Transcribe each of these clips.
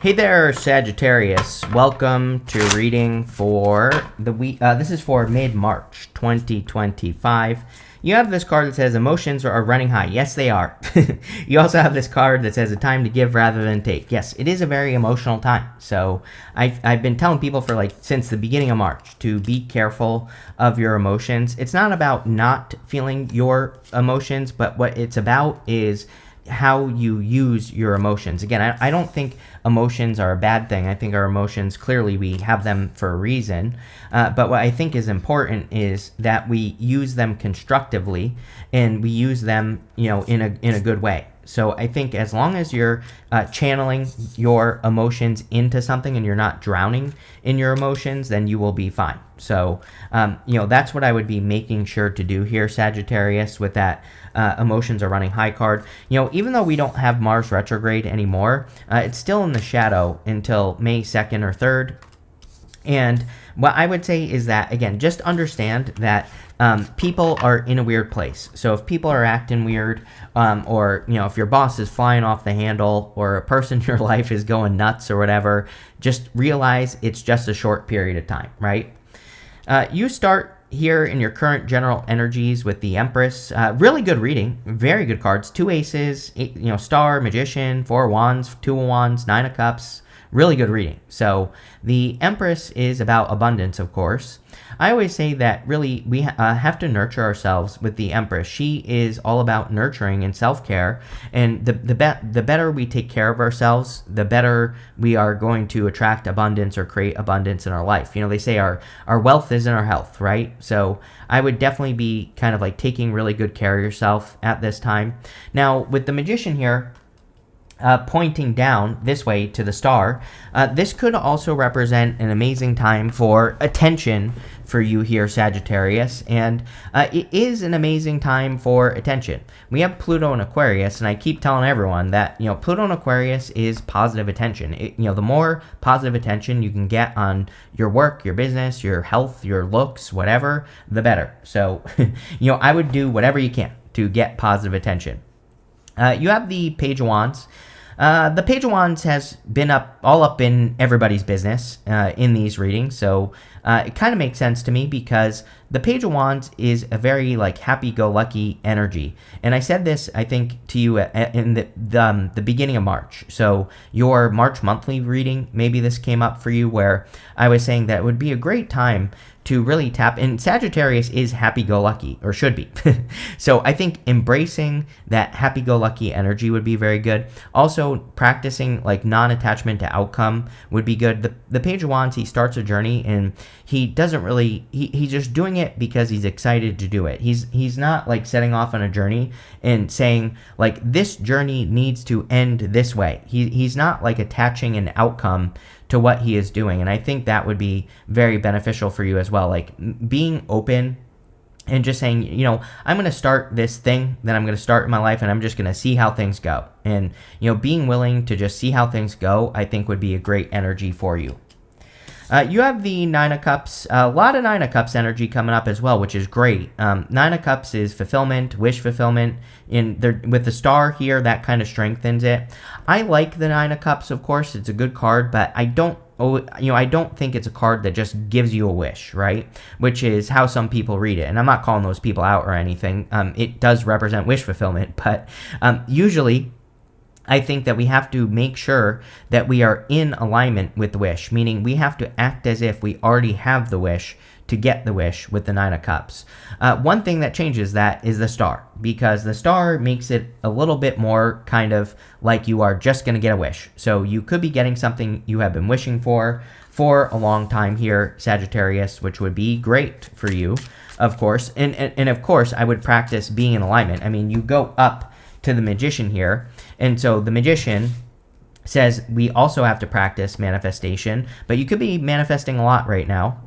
Hey there, Sagittarius. Welcome to reading for the week. This is for mid-March 2025. You have this card that says emotions are running high. Yes, they are. You also have this card that says a time to give rather than take. Yes, it is a very emotional time. So I've been telling people for since the beginning of March to be careful of your emotions. It's not about not feeling your emotions, but what it's about is how you use your emotions. Again, I don't think emotions are a bad thing. I think our emotions, clearly we have them for a reason. But what I think is important is that we use them constructively and we use them, in a good way. So I think as long as you're channeling your emotions into something and you're not drowning in your emotions, then you will be fine. So, that's what I would be making sure to do here, Sagittarius, with that emotions are running high card. Even though we don't have Mars retrograde anymore, it's still in the shadow until May 2nd or 3rd. And what I would say is that, again, just understand that people are in a weird place. So if people are acting weird, or, if your boss is flying off the handle, or a person in your life is going nuts or whatever, just realize it's just a short period of time, right? You start here in your current general energies with the Empress. Really good reading. Very good cards. 2 aces, Star, Magician, 4 wands, 2 of wands, 9 of cups. Really good reading. So the Empress is about abundance, of course. I always say that really we have to nurture ourselves with the Empress. She is all about nurturing and self-care. And the better we take care of ourselves, the better we are going to attract abundance or create abundance in our life. They say our wealth is in our health, right? So I would definitely be kind of taking really good care of yourself at this time. Now, with the Magician here, pointing down this way to the Star, this could also represent an amazing time for attention for you here, Sagittarius, and it is an amazing time for attention. We have Pluto in Aquarius, and I keep telling everyone that Pluto in Aquarius is positive attention. The more positive attention you can get on your work, your business, your health, your looks, whatever, the better. So I would do whatever you can to get positive attention. You have the Page of Wands. The Page of Wands has been all up in everybody's business in these readings, so it kind of makes sense to me because the Page of Wands is a very happy-go-lucky energy. And I said this, I think, to you in the beginning of March. So your March monthly reading, maybe this came up for you, where I was saying that it would be a great time to really tap in. Sagittarius is happy-go-lucky, or should be. So I think embracing that happy-go-lucky energy would be very good. Also, practicing non-attachment to outcome would be good. The Page of Wands, he starts a journey, and he doesn't really, he's just doing it because he's excited to do it. He's not setting off on a journey and saying this journey needs to end this way. He's not attaching an outcome to what he is doing. And I think that would be very beneficial for you as well. Being open and just saying, I'm going to start this thing that I'm going to start in my life, and I'm just going to see how things go. And, being willing to just see how things go, I think would be a great energy for you. You have the Nine of Cups, a lot of Nine of Cups energy coming up as well, which is great. Nine of Cups is fulfillment, wish fulfillment. With the Star here, that kind of strengthens it. I like the Nine of Cups, of course. It's a good card, but I don't think it's a card that just gives you a wish, right? Which is how some people read it. And I'm not calling those people out or anything. It does represent wish fulfillment, but usually I think that we have to make sure that we are in alignment with the wish, meaning we have to act as if we already have the wish to get the wish with the Nine of Cups. One thing that changes that is the Star, because the Star makes it a little bit more kind of like you are just going to get a wish. So you could be getting something you have been wishing for a long time here, Sagittarius, which would be great for you, of course. And of course, I would practice being in alignment. I mean, you go up to the Magician here, and so the Magician says we also have to practice manifestation, but you could be manifesting a lot right now.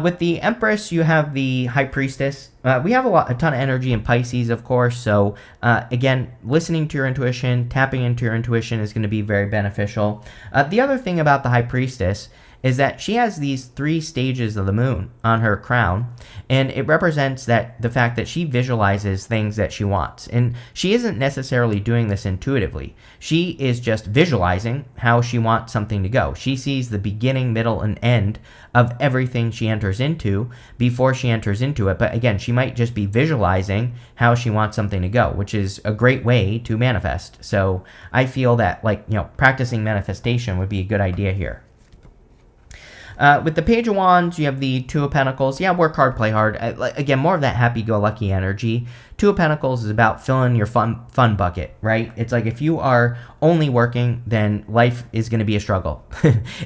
With the Empress, you have the High Priestess. We have a ton of energy in Pisces, of course. So again, listening to your intuition, tapping into your intuition is going to be very beneficial. The other thing about the High Priestess is that she has these 3 stages of the moon on her crown, and it represents that the fact that she visualizes things that she wants. And she isn't necessarily doing this intuitively. She is just visualizing how she wants something to go. She sees the beginning, middle, and end of everything she enters into before she enters into it. But again, she might just be visualizing how she wants something to go, which is a great way to manifest. So I feel that, like, practicing manifestation would be a good idea here. With the Page of Wands, you have the Two of Pentacles. Yeah, work hard, play hard. Again, more of that happy-go-lucky energy. Two of Pentacles is about filling your fun bucket, right? It's like if you are only working, then life is going to be a struggle.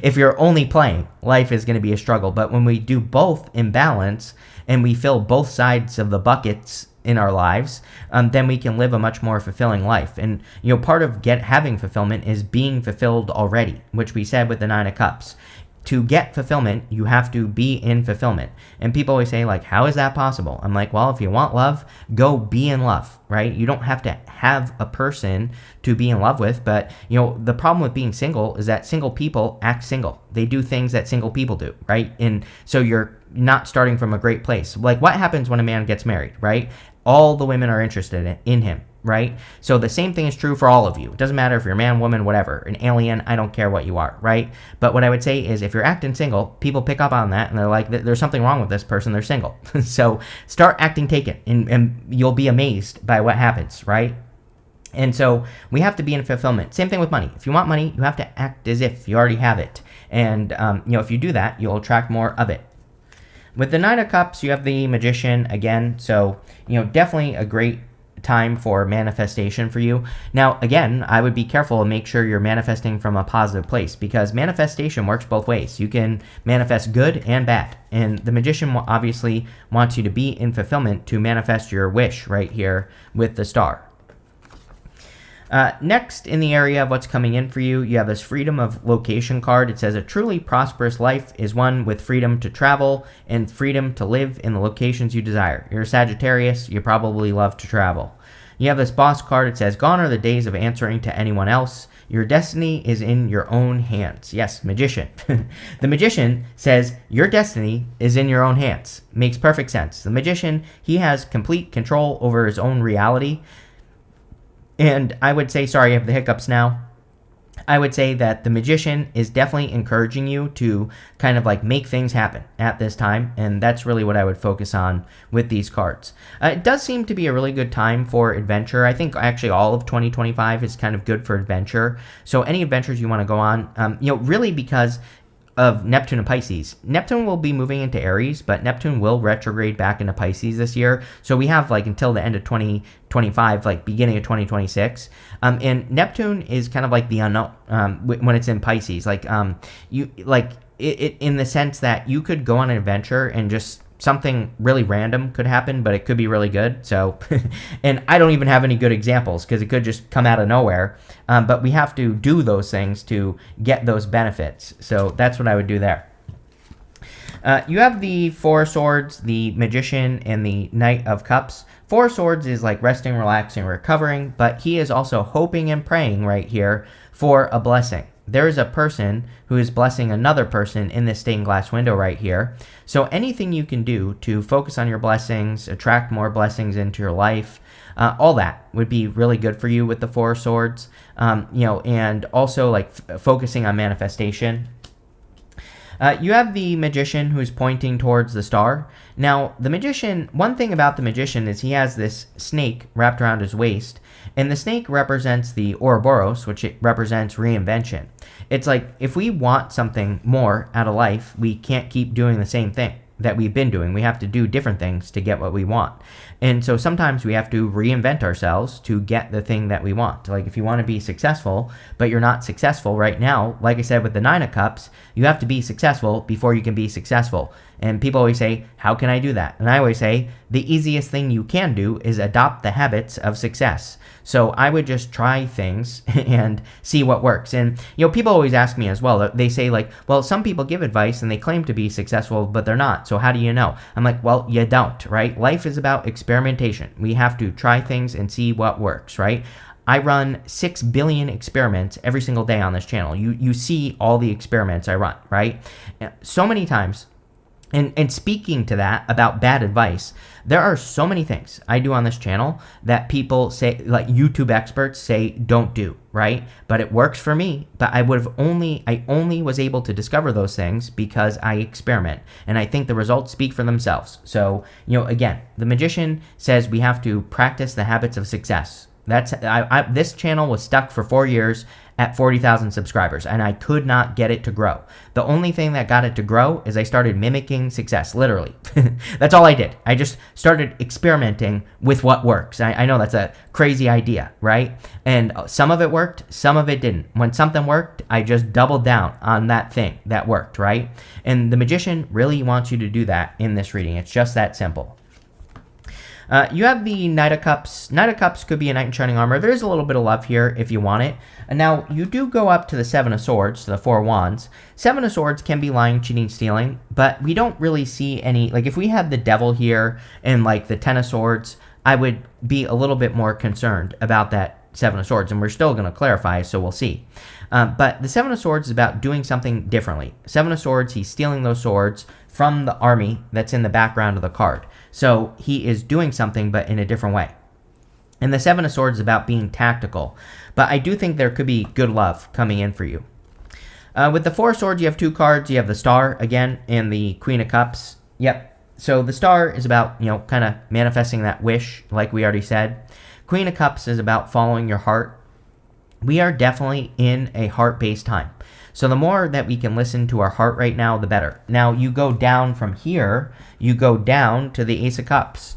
If you're only playing, life is going to be a struggle. But when we do both in balance and we fill both sides of the buckets in our lives, then we can live a much more fulfilling life. And part of having fulfillment is being fulfilled already, which we said with the Nine of Cups. To get fulfillment, you have to be in fulfillment. And people always say, like, how is that possible? I'm like, well, if you want love, go be in love, right? You don't have to have a person to be in love with. But, the problem with being single is that single people act single. They do things that single people do, right? And so you're not starting from a great place. Like, what happens when a man gets married, right? All the women are interested in him, right? So the same thing is true for all of you. It doesn't matter if you're a man, woman, whatever, an alien, I don't care what you are, right? But what I would say is if you're acting single, people pick up on that and they're like, there's something wrong with this person, they're single. So start acting taken and you'll be amazed by what happens, right? And so we have to be in fulfillment. Same thing with money. If you want money, you have to act as if you already have it. And, if you do that, you'll attract more of it. With the Nine of Cups, you have the Magician again. So, definitely a great time for manifestation for you. Now, again, I would be careful and make sure you're manifesting from a positive place, because manifestation works both ways. You can manifest good and bad. And the Magician obviously wants you to be in fulfillment to manifest your wish right here with the Star. Next, in the area of what's coming in for you, you have this Freedom of Location card. It says, a truly prosperous life is one with freedom to travel and freedom to live in the locations you desire. You're a Sagittarius. You probably love to travel. You have this Boss card. It says, gone are the days of answering to anyone else. Your destiny is in your own hands. Yes, Magician. The Magician says, your destiny is in your own hands. Makes perfect sense. The Magician, he has complete control over his own reality. And I would say, sorry, I have the hiccups now. I would say that the Magician is definitely encouraging you to kind of like make things happen at this time. And that's really what I would focus on with these cards. It does seem to be a really good time for adventure. I think actually all of 2025 is kind of good for adventure. So any adventures you want to go on, really because of Neptune and Pisces. Neptune will be moving into Aries, but Neptune will retrograde back into Pisces this year. So we have like until the end of 2025, like beginning of 2026. And Neptune is kind of like the unknown when it's in Pisces. Like you like it in the sense that you could go on an adventure and just something really random could happen, but it could be really good. So, and I don't even have any good examples because it could just come out of nowhere. But we have to do those things to get those benefits. So that's what I would do there. You have the Four of Swords, the Magician, and the Knight of Cups. Four of Swords is like resting, relaxing, recovering, but he is also hoping and praying right here for a blessing. There is a person who is blessing another person in this stained glass window right here. So anything you can do to focus on your blessings, attract more blessings into your life, all that would be really good for you with the Four of Swords. And also like focusing on manifestation. You have the Magician who's pointing towards the Star. Now, the Magician, one thing about the Magician is he has this snake wrapped around his waist, and the snake represents the Ouroboros, which it represents reinvention. It's like if we want something more out of life, we can't keep doing the same thing that we've been doing. We have to do different things to get what we want. And so sometimes we have to reinvent ourselves to get the thing that we want. Like if you want to be successful, but you're not successful right now, like I said with the Nine of Cups, you have to be successful before you can be successful. And people always say, how can I do that? And I always say, the easiest thing you can do is adopt the habits of success. So I would just try things and see what works. And, people always ask me as well, they say like, well, some people give advice and they claim to be successful, but they're not. So how do you know? I'm like, well, you don't, right? Life is about experimentation. We have to try things and see what works, right? I run 6 billion experiments every single day on this channel. You see all the experiments I run, right? So many times. And speaking to that about bad advice, there are so many things I do on this channel that people say, like YouTube experts say, don't do, right? But it works for me. But I only was able to discover those things because I experiment. And I think the results speak for themselves. So, again, the magician says we have to practice the habits of success. This channel was stuck for 4 years at 40,000 subscribers, and I could not get it to grow. The only thing that got it to grow is I started mimicking success, literally. That's all I did. I just started experimenting with what works. I know that's a crazy idea, right? And some of it worked, some of it didn't. When something worked, I just doubled down on that thing that worked, right? And the magician really wants you to do that in this reading. It's just that simple. You have the Knight of Cups. Knight of Cups could be a Knight in Shining Armor. There is a little bit of love here if you want it. And now, you do go up to the Seven of Swords, to the Four of Wands. Seven of Swords can be lying, cheating, stealing, but we don't really see any... Like, if we had the Devil here and, like, the Ten of Swords, I would be a little bit more concerned about that Seven of Swords, and we're still going to clarify, so we'll see. But the Seven of Swords is about doing something differently. Seven of Swords, he's stealing those swords from the army that's in the background of the card. So he is doing something, but in a different way. And the Seven of Swords is about being tactical. But I do think there could be good love coming in for you. With the Four of Swords, you have two cards. You have the Star, again, and the Queen of Cups. Yep. So the Star is about, kind of manifesting that wish, like we already said. Queen of Cups is about following your heart. We are definitely in a heart-based time. So the more that we can listen to our heart right now, the better. Now, you go down from here, you go down to the Ace of Cups.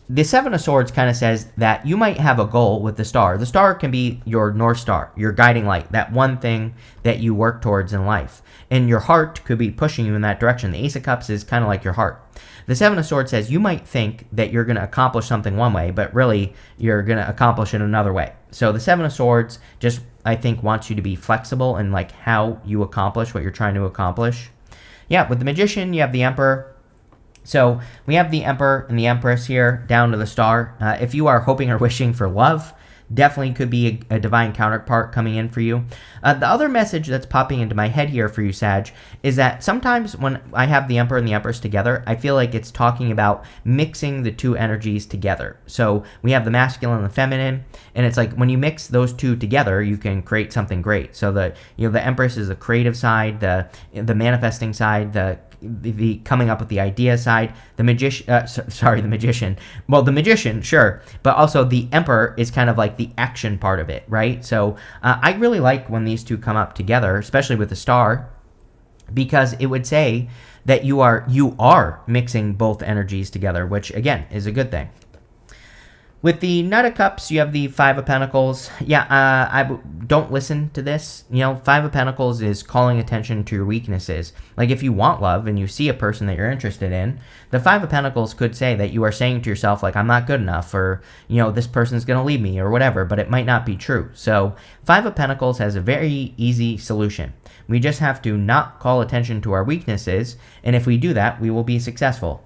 The Seven of Swords kind of says that you might have a goal with the Star. The Star can be your North Star, your guiding light, that one thing that you work towards in life. And your heart could be pushing you in that direction. The Ace of Cups is kind of like your heart. The Seven of Swords says you might think that you're going to accomplish something one way, but really you're going to accomplish it another way. So the Seven of Swords just, I think, wants you to be flexible in like how you accomplish what you're trying to accomplish. Yeah, with the Magician, you have the Emperor. So we have the Emperor and the Empress here down to the Star. If you are hoping or wishing for love, definitely could be a divine counterpart coming in for you. The other message that's popping into my head here for you, Sag, is that sometimes when I have the Emperor and the Empress together, I feel like it's talking about mixing the two energies together. So we have the masculine and the feminine, and it's like when you mix those two together, you can create something great. So the Empress is the creative side, the manifesting side, the coming up with the idea side. The magician, the magician. Well, the magician, sure, but also the Emperor is kind of like the action part of it, right? So I really like when these two come up together, especially with the Star, because it would say that you are mixing both energies together, which again is a good thing. With the Knight of Cups, you have the Five of Pentacles. Yeah, don't listen to this. Five of Pentacles is calling attention to your weaknesses. Like if you want love and you see a person that you're interested in, the Five of Pentacles could say that you are saying to yourself, like, I'm not good enough, or, this person's going to leave me, or whatever, but it might not be true. So Five of Pentacles has a very easy solution. We just have to not call attention to our weaknesses, and if we do that, we will be successful.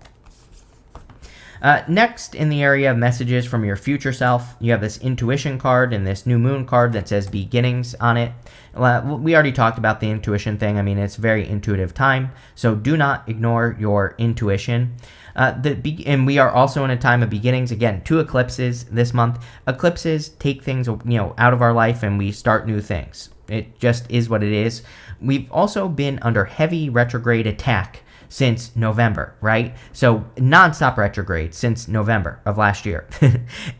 Next, in the area of messages from your future self, you have this intuition card and this new moon card that says beginnings on it. We already talked about the intuition thing. I mean, it's very intuitive time, so do not ignore your intuition. And we are also in a time of beginnings. Again, 2 eclipses this month. Eclipses take things, out of our life, and we start new things. It just is what it is. We've also been under heavy retrograde attack since November, right? So non-stop retrograde since November of last year.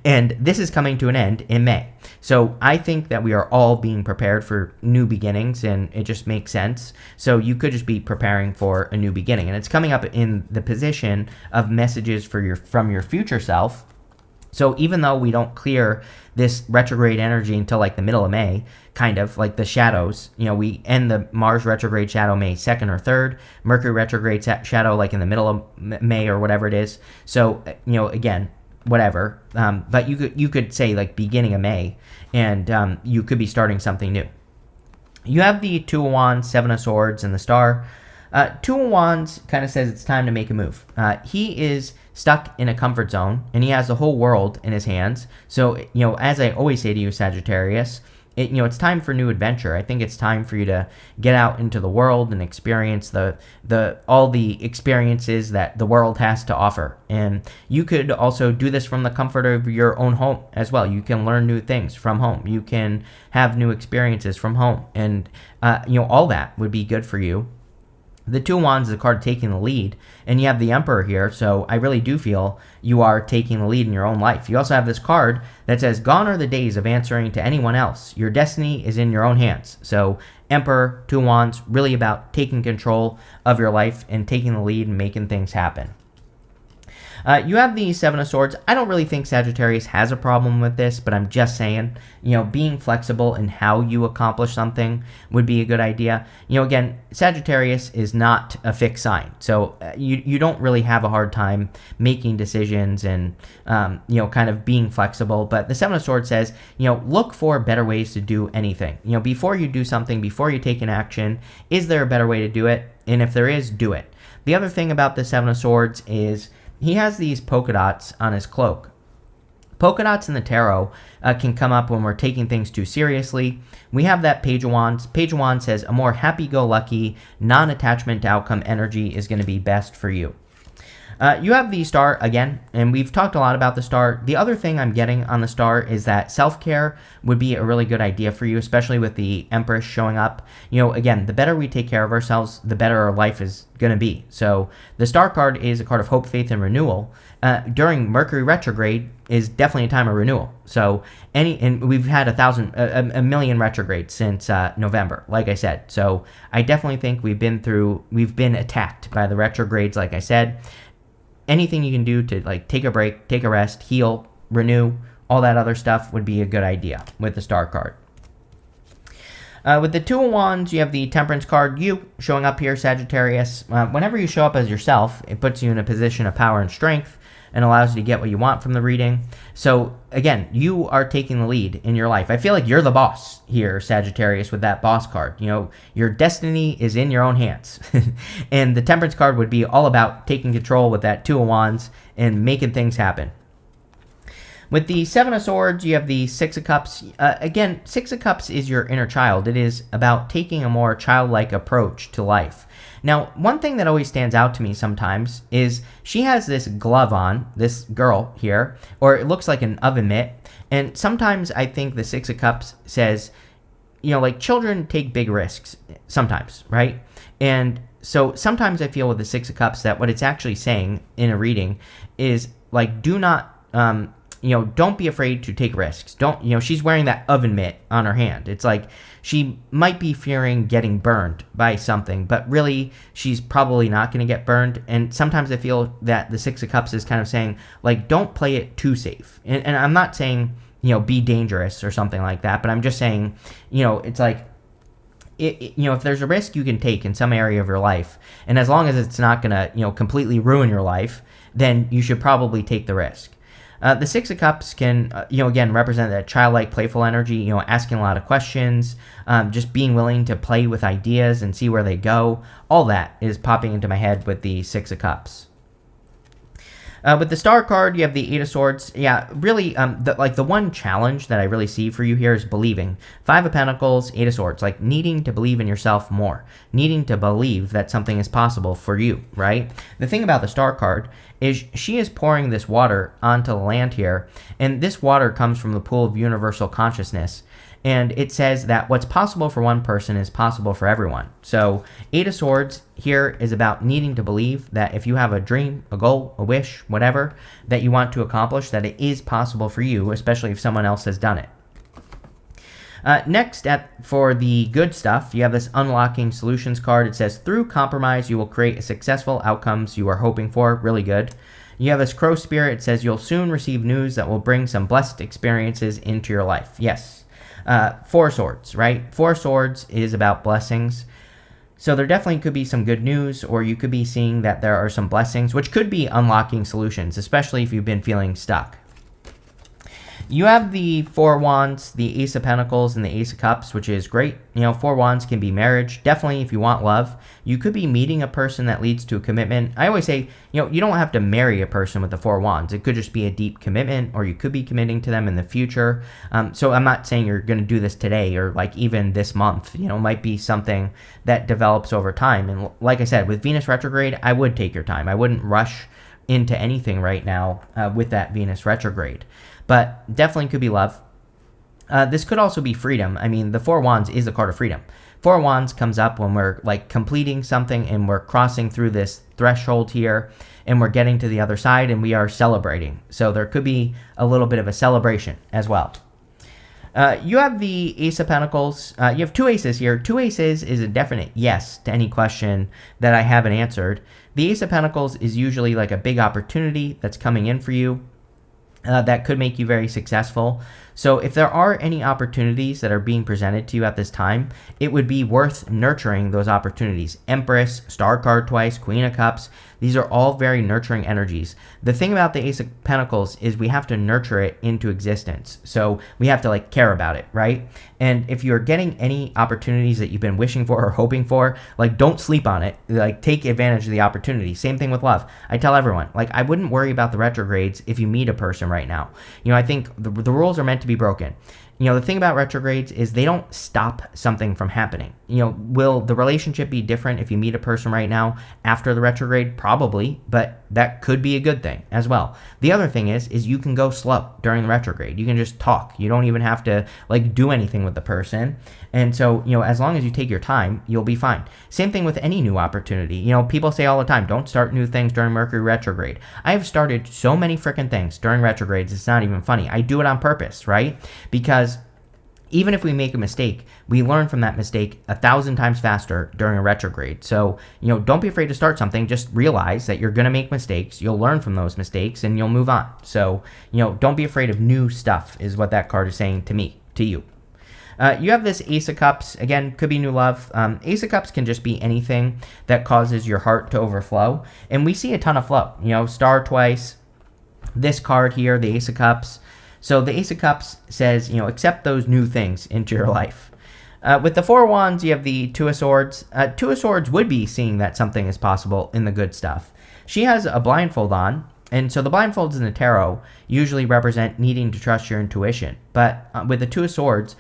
And this is coming to an end in May. So I think that we are all being prepared for new beginnings, and it just makes sense. So you could just be preparing for a new beginning. And it's coming up in the position of messages from your future self. So even though we don't clear this retrograde energy until like the middle of May, kind of like the shadows, we end the Mars retrograde shadow May 2nd or 3rd, Mercury retrograde shadow like in the middle of May or whatever it is. So, again, whatever. But you could say like beginning of May, and you could be starting something new. You have the Two of Wands, Seven of Swords, and the Star. Two of Wands kind of says it's time to make a move. He is stuck in a comfort zone, and he has the whole world in his hands. So, as I always say to you, Sagittarius, it's time for new adventure. I think it's time for you to get out into the world and experience all the experiences that the world has to offer. And you could also do this from the comfort of your own home as well. You can learn new things from home. You can have new experiences from home, and all that would be good for you. The Two of Wands is a card taking the lead, and you have the Emperor here, so I really do feel you are taking the lead in your own life. You also have this card that says, gone are the days of answering to anyone else. Your destiny is in your own hands. So Emperor, Two of Wands, really about taking control of your life and taking the lead and making things happen. You have the Seven of Swords. I don't really think Sagittarius has a problem with this, but I'm just saying, being flexible in how you accomplish something would be a good idea. Again, Sagittarius is not a fixed sign, so you don't really have a hard time making decisions and, kind of being flexible. But the Seven of Swords says, look for better ways to do anything. Before you do something, before you take an action, is there a better way to do it? And if there is, do it. The other thing about the Seven of Swords is, he has these polka dots on his cloak. Polka dots in the tarot can come up when we're taking things too seriously. We have that Page of Wands. Page of Wands says a more happy-go-lucky, non-attachment to outcome energy is going to be best for you. You have the Star again, and we've talked a lot about the Star. The other thing I'm getting on the Star is that self-care would be a really good idea for you, especially with the Empress showing up. Again, the better we take care of ourselves, the better our life is going to be. So the Star card is a card of hope, faith, and renewal. During Mercury retrograde is definitely a time of renewal. So and we've had a million retrogrades since November, like I said. So I definitely think we've been attacked by the retrogrades, like I said. Anything you can do to take a break, take a rest, heal, renew, all that other stuff would be a good idea with the Star card. With the Two of Wands, you have the Temperance card, you showing up here, Sagittarius. Whenever you show up as yourself, it puts you in a position of power and strength and allows you to get what you want from the reading. So, again, you are taking the lead in your life. I feel like you're the boss here, Sagittarius, with that boss card. Your destiny is in your own hands. And the Temperance card would be all about taking control with that Two of Wands and making things happen. With the Seven of Swords, you have the Six of Cups. Again, Six of Cups is your inner child. It is about taking a more childlike approach to life. Now, one thing that always stands out to me sometimes is she has this glove on, this girl here, or it looks like an oven mitt. And sometimes I think the Six of Cups says, children take big risks sometimes, right? And so sometimes I feel with the Six of Cups that what it's actually saying in a reading is, do not... don't be afraid to take risks. She's wearing that oven mitt on her hand. It's like she might be fearing getting burned by something, but really she's probably not going to get burned. And sometimes I feel that the Six of Cups is kind of saying, don't play it too safe. And I'm not saying, be dangerous or something like that, but I'm just saying, it's like, if there's a risk you can take in some area of your life, and as long as it's not going to, completely ruin your life, then you should probably take the risk. The Six of Cups can, again, represent that childlike, playful energy, asking a lot of questions, just being willing to play with ideas and see where they go. All that is popping into my head with the Six of Cups. With the Star card, you have the Eight of Swords. Yeah, really, the one challenge that I really see for you here is believing. Five of Pentacles, Eight of Swords, needing to believe in yourself more, needing to believe that something is possible for you, right? The thing about the Star card is she is pouring this water onto the land here, and this water comes from the pool of universal consciousness. And it says that what's possible for one person is possible for everyone. So Eight of Swords here is about needing to believe that if you have a dream, a goal, a wish, whatever, that you want to accomplish, that it is possible for you, especially if someone else has done it. Next, for the good stuff, you have this Unlocking Solutions card. It says, through compromise, you will create successful outcomes you are hoping for. Really good. You have this Crow Spirit. It says, you'll soon receive news that will bring some blessed experiences into your life. Yes. Four Swords, right? Four Swords is about blessings. So there definitely could be some good news, or you could be seeing that there are some blessings, which could be unlocking solutions, especially if you've been feeling stuck. You have the Four Wands, the Ace of Pentacles, and the Ace of Cups, which is great. Four Wands can be marriage. Definitely, if you want love, you could be meeting a person that leads to a commitment. I always say, you don't have to marry a person with the Four Wands. It could just be a deep commitment, or you could be committing to them in the future. So I'm not saying you're going to do this today or like even this month. It might be something that develops over time. And like I said, with Venus retrograde, I would take your time. I wouldn't rush into anything right now with that Venus retrograde. But definitely could be love. This could also be freedom. I mean, the Four Wands is a card of freedom. Four Wands comes up when we're like completing something and we're crossing through this threshold here and we're getting to the other side and we are celebrating. So there could be a little bit of a celebration as well. You have the Ace of Pentacles. You have two aces here. Two aces is a definite yes to any question that I haven't answered. The Ace of Pentacles is usually like a big opportunity that's coming in for you. That could make you very successful. So if there are any opportunities that are being presented to you at this time, it would be worth nurturing those opportunities. Empress, Star card twice, Queen of Cups, these are all very nurturing energies. The thing about the Ace of Pentacles is we have to nurture it into existence. So we have to like care about it, right? And if you're getting any opportunities that you've been wishing for or hoping for, like don't sleep on it. Like take advantage of the opportunity. Same thing with love. I tell everyone, like I wouldn't worry about the retrogrades if you meet a person right now. I think the rules are meant to be broken. The thing about retrogrades is they don't stop something from happening. Will the relationship be different if you meet a person right now after the retrograde? Probably, but that could be a good thing as well. The other thing is you can go slow during the retrograde. You can just talk. You don't even have to like do anything with the person. And so, as long as you take your time, you'll be fine. Same thing with any new opportunity. People say all the time, don't start new things during Mercury retrograde. I have started so many freaking things during retrogrades, it's not even funny. I do it on purpose, right? Because even if we make a mistake, we learn from that mistake 1,000 times faster during a retrograde. So, don't be afraid to start something. Just realize that you're going to make mistakes. You'll learn from those mistakes and you'll move on. So, don't be afraid of new stuff is what that card is saying to me, to you. You have this Ace of Cups. Again, could be new love. Ace of Cups can just be anything that causes your heart to overflow. And we see a ton of flow. Star twice. This card here, the Ace of Cups. So the Ace of Cups says, accept those new things into your life. With the Four Wands, you have the Two of Swords. Two of Swords would be seeing that something is possible in the good stuff. She has a blindfold on, and so the blindfolds in the tarot usually represent needing to trust your intuition. But with the Two of Swords,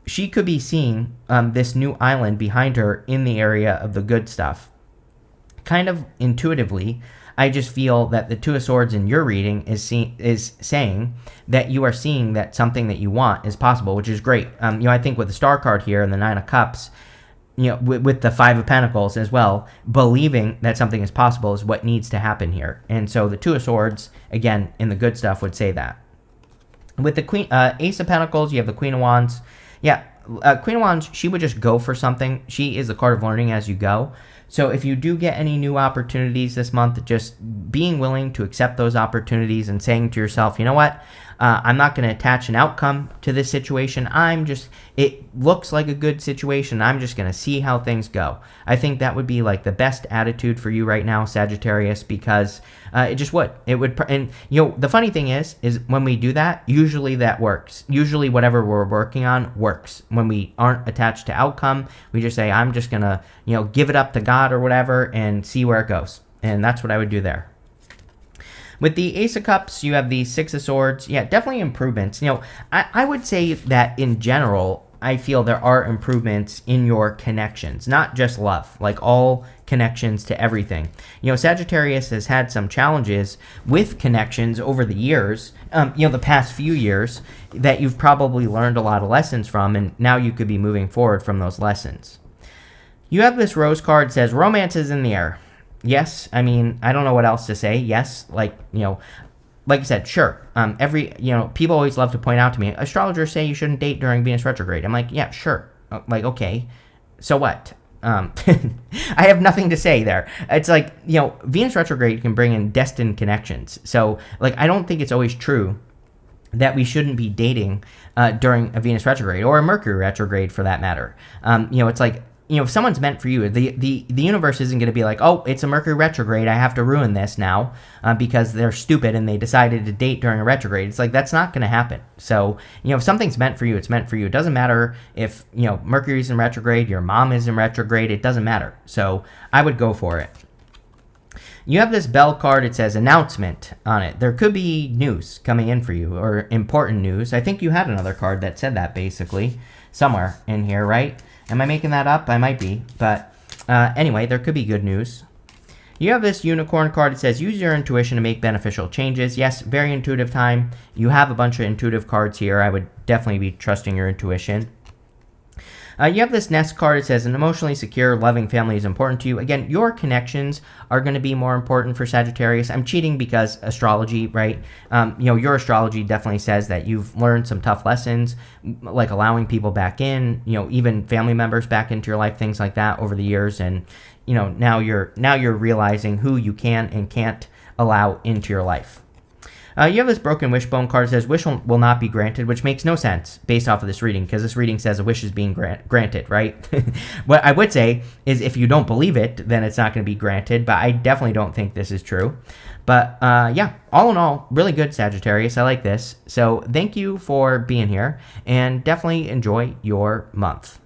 she could be seeing this new island behind her in the area of the good stuff. Kind of intuitively, I just feel that the Two of Swords in your reading is saying that you are seeing that something that you want is possible, which is great. I think with the Star card here and the Nine of Cups, with the Five of Pentacles as well, believing that something is possible is what needs to happen here. And so the Two of Swords, again, in the good stuff would say that. With the Ace of Pentacles, you have the Queen of Wands. Yeah, Queen of Wands, she would just go for something. She is the card of learning as you go. So if you do get any new opportunities this month, just being willing to accept those opportunities and saying to yourself, you know what, I'm not going to attach an outcome to this situation. It looks like a good situation. I'm just going to see how things go. I think that would be like the best attitude for you right now, Sagittarius, because it just would. It would, and the funny thing is when we do that, usually that works. Usually whatever we're working on works. When we aren't attached to outcome, we just say, I'm just going to, give it up to God or whatever and see where it goes. And that's what I would do there. With the Ace of Cups, you have the Six of Swords. Yeah, definitely improvements. I would say that in general, I feel there are improvements in your connections, not just love, like all connections to everything. Sagittarius has had some challenges with connections over the years, the past few years, that you've probably learned a lot of lessons from, and now you could be moving forward from those lessons. You have this Rose card, says romance is in the air. Yes, I mean, I don't know what else to say. Yes, like I said, sure. People always love to point out to me, astrologers say you shouldn't date during Venus retrograde. I'm like, yeah, sure. Okay, so what? I have nothing to say there. It's like, Venus retrograde can bring in destined connections. So, I don't think it's always true that we shouldn't be dating during a Venus retrograde or a Mercury retrograde for that matter. It's like, if someone's meant for you, the universe isn't going to be like, oh, it's a Mercury retrograde, I have to ruin this now because they're stupid and they decided to date during a retrograde. It's like, that's not going to happen. So, if something's meant for you, it's meant for you. It doesn't matter if, Mercury's in retrograde, your mom is in retrograde, it doesn't matter. So I would go for it. You have this bell card. It says announcement on it. There could be news coming in for you, or important news. I think you had another card that said that, basically, somewhere in here, right? Am I making that up? I might be. But anyway, there could be good news. You have this unicorn card. It says use your intuition to make beneficial changes. Yes, very intuitive time. You have a bunch of intuitive cards here. I would definitely be trusting your intuition. You have this nest card. It says an emotionally secure, loving family is important to you. Again, your connections are going to be more important for Sagittarius. I'm cheating because astrology, right? Your astrology definitely says that you've learned some tough lessons, like allowing people back in, even family members back into your life, things like that over the years. And, now you're realizing who you can and can't allow into your life. You have this broken wishbone card that says wish will not be granted, which makes no sense based off of this reading, because this reading says a wish is being granted, right? What I would say is if you don't believe it, then it's not going to be granted, but I definitely don't think this is true. But yeah, all in all, really good, Sagittarius. I like this. So thank you for being here, and definitely enjoy your month.